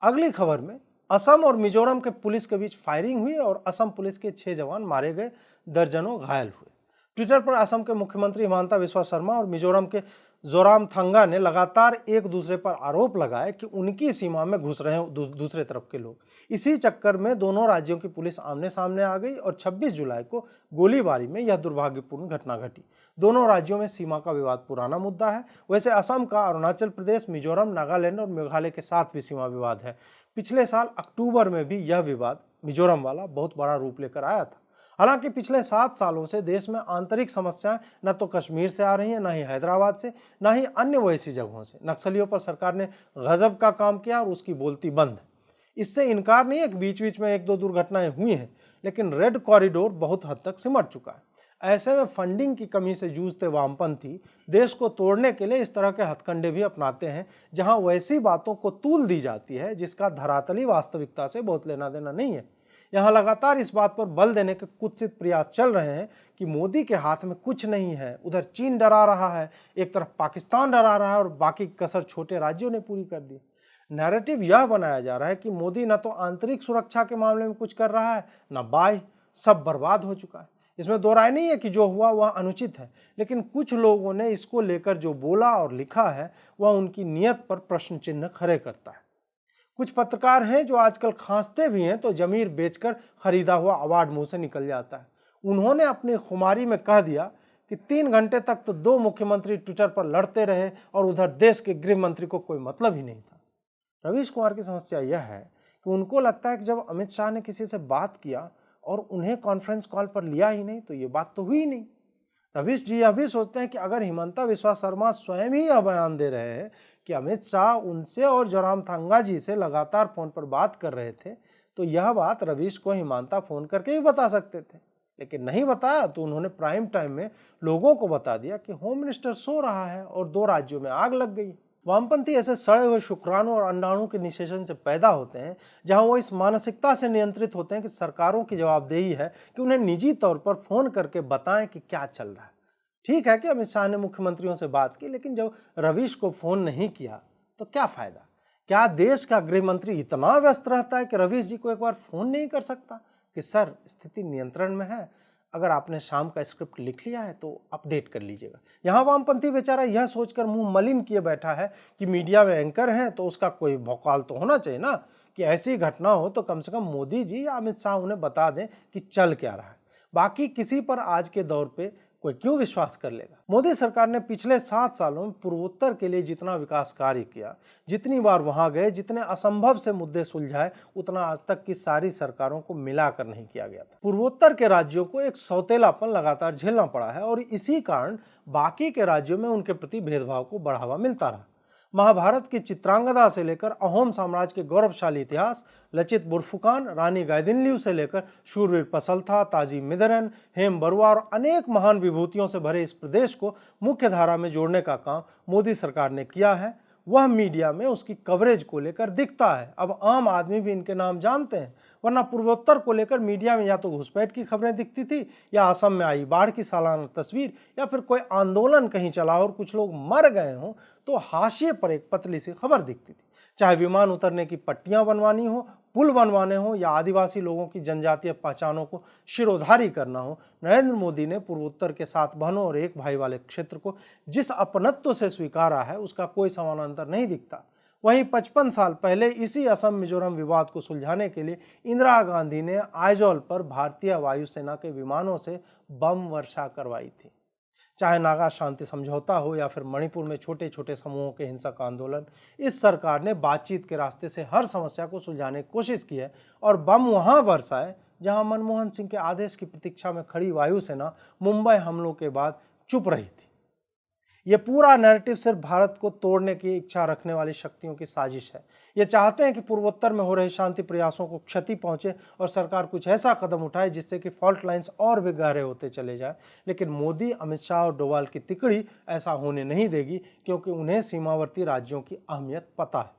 अगली खबर में असम और मिजोरम के पुलिस के बीच फायरिंग हुई और असम पुलिस के 6 जवान मारे गए, दर्जनों घायल हुए। ट्विटर पर असम के मुख्यमंत्री हिमंता बिस्वा शर्मा और मिजोरम के जोरामथंगा ने लगातार एक दूसरे पर आरोप लगाए कि उनकी सीमा में घुस रहे हैं दूसरे तरफ के लोग। इसी चक्कर में दोनों राज्यों की पुलिस आमने सामने आ गई और 26 जुलाई को गोलीबारी में यह दुर्भाग्यपूर्ण घटना घटी। दोनों राज्यों में सीमा का विवाद पुराना मुद्दा है। वैसे असम का अरुणाचल प्रदेश, मिजोरम, नागालैंड और मेघालय के साथ भी सीमा विवाद है। पिछले साल अक्टूबर में भी यह विवाद मिजोरम वाला बहुत बड़ा रूप लेकर आया था। हालांकि पिछले 7 सालों से देश में आंतरिक समस्याएं न तो कश्मीर से आ रही हैं, न ही हैदराबाद से, न ही अन्य वैसी जगहों से। नक्सलियों पर सरकार ने गजब का काम किया और उसकी बोलती बंद है। इससे इनकार नहीं है कि बीच बीच में 1-2 दुर्घटनाएं हुई हैं, लेकिन रेड कॉरिडोर बहुत हद तक सिमट चुका है। ऐसे में फंडिंग की कमी से जूझते वामपंथी देश को तोड़ने के लिए इस तरह के हथकंडे भी अपनाते हैं, जहां वैसी बातों को तूल दी जाती है जिसका धरातली वास्तविकता से बहुत लेना देना नहीं है। यहाँ लगातार इस बात पर बल देने के कुत्सित प्रयास चल रहे हैं कि मोदी के हाथ में कुछ नहीं है। उधर चीन डरा रहा है, एक तरफ पाकिस्तान डरा रहा है और बाकी कसर छोटे राज्यों ने पूरी कर दी। नैरेटिव यह बनाया जा रहा है कि मोदी न तो आंतरिक सुरक्षा के मामले में कुछ कर रहा है, न बाह्य, सब बर्बाद हो चुका है। इसमें दो राय नहीं है कि जो हुआ वह अनुचित है, लेकिन कुछ लोगों ने इसको लेकर जो बोला और लिखा है वह उनकी नीयत पर प्रश्न चिन्ह खड़े करता है। कुछ पत्रकार हैं जो आजकल खांसते भी हैं तो जमीर बेचकर खरीदा हुआ अवार्ड मुंह से निकल जाता है। उन्होंने अपनी खुमारी में कह दिया कि 3 घंटे तक तो 2 मुख्यमंत्री ट्विटर पर लड़ते रहे और उधर देश के गृह मंत्री को कोई मतलब ही नहीं था। रवीश कुमार की समस्या यह है कि उनको लगता है कि जब अमित शाह ने किसी से बात किया और उन्हें कॉन्फ्रेंस कॉल पर लिया ही नहीं तो ये बात तो हुई नहीं। रवीश जी यह भी सोचते हैं कि अगर हिमंता बिस्वा शर्मा स्वयं ही यह बयान दे रहे हैं कि अमित शाह उनसे और जोरामथंगा जी से लगातार फोन पर बात कर रहे थे, तो यह बात रवीश को हिमंता फोन करके ही बता सकते थे, लेकिन नहीं बताया। तो उन्होंने प्राइम टाइम में लोगों को बता दिया कि होम मिनिस्टर सो रहा है और 2 राज्यों में आग लग गई। वामपंथी ऐसे सड़े हुए शुक्राणु और अंडाणु के निषेचन से पैदा होते हैं, जहां वो इस मानसिकता से नियंत्रित होते हैं कि सरकारों की जवाबदेही है कि उन्हें निजी तौर पर फोन करके बताएं कि क्या चल रहा है। ठीक है कि अमित शाह ने मुख्यमंत्रियों से बात की, लेकिन जब रवीश को फोन नहीं किया तो क्या फायदा? क्या देश का गृह मंत्री इतना व्यस्त रहता है कि रवीश जी को एक बार फोन नहीं कर सकता कि सर स्थिति नियंत्रण में है, अगर आपने शाम का स्क्रिप्ट लिख लिया है तो अपडेट कर लीजिएगा। यहाँ वामपंथी बेचारा यह सोचकर मुंह मलिन किए बैठा है कि मीडिया में एंकर हैं तो उसका कोई भौकाल तो होना चाहिए ना, कि ऐसी घटना हो तो कम से कम मोदी जी या अमित शाह उन्हें बता दें कि चल क्या रहा है। बाकी किसी पर आज के दौर पे कोई क्यों विश्वास कर लेगा? मोदी सरकार ने पिछले 7 सालों में पूर्वोत्तर के लिए जितना विकास कार्य किया, जितनी बार वहां गए, जितने असंभव से मुद्दे सुलझाए, उतना आज तक की सारी सरकारों को मिलाकर नहीं किया गया था। पूर्वोत्तर के राज्यों को एक सौतेलापन लगातार झेलना पड़ा है और इसी कारण बाकी के राज्यों में उनके प्रति भेदभाव को बढ़ावा मिलता रहा। महाभारत की चित्रांगदा से लेकर अहोम साम्राज्य के गौरवशाली इतिहास, लचित बोरफुकान, रानी गाइदिनलिउ से लेकर शूरवीर पसलथा, ताजी मिदरन, हेम बरुआ और अनेक महान विभूतियों से भरे इस प्रदेश को मुख्य धारा में जोड़ने का काम मोदी सरकार ने किया है। वह मीडिया में उसकी कवरेज को लेकर दिखता है। अब आम आदमी भी इनके नाम जानते हैं, वरना पूर्वोत्तर को लेकर मीडिया में या तो घुसपैठ की खबरें दिखती थी, या असम में आई बाढ़ की सालाना तस्वीर, या फिर कोई आंदोलन कहीं चला और कुछ लोग मर गए हों तो हाशिए पर एक पतली सी खबर दिखती थी। चाहे विमान उतरने की पट्टियां बनवानी हो, पुल बनवाने हो, या आदिवासी लोगों की जनजातीय पहचानों को शिरोधारी करना हो, नरेंद्र मोदी ने पूर्वोत्तर के 7 बहनों और 1 भाई वाले क्षेत्र को जिस अपनत्व से स्वीकारा है उसका कोई समानांतर नहीं दिखता। वहीं 55 साल पहले इसी असम मिजोरम विवाद को सुलझाने के लिए इंदिरा गांधी ने आइजॉल पर भारतीय वायुसेना के विमानों से बम वर्षा करवाई थी। चाहे नागा शांति समझौता हो या फिर मणिपुर में छोटे छोटे समूहों के हिंसक आंदोलन, इस सरकार ने बातचीत के रास्ते से हर समस्या को सुलझाने की कोशिश की है और बम वहां बरसाए जहां मनमोहन सिंह के आदेश की प्रतीक्षा में खड़ी वायुसेना मुंबई हमलों के बाद चुप रही थी। ये पूरा नैरेटिव सिर्फ भारत को तोड़ने की इच्छा रखने वाली शक्तियों की साजिश है। ये चाहते हैं कि पूर्वोत्तर में हो रहे शांति प्रयासों को क्षति पहुंचे और सरकार कुछ ऐसा कदम उठाए जिससे कि फॉल्ट लाइंस और भी गहरे होते चले जाए। लेकिन मोदी, अमित शाह और डोभाल की तिकड़ी ऐसा होने नहीं देगी, क्योंकि उन्हें सीमावर्ती राज्यों की अहमियत पता है।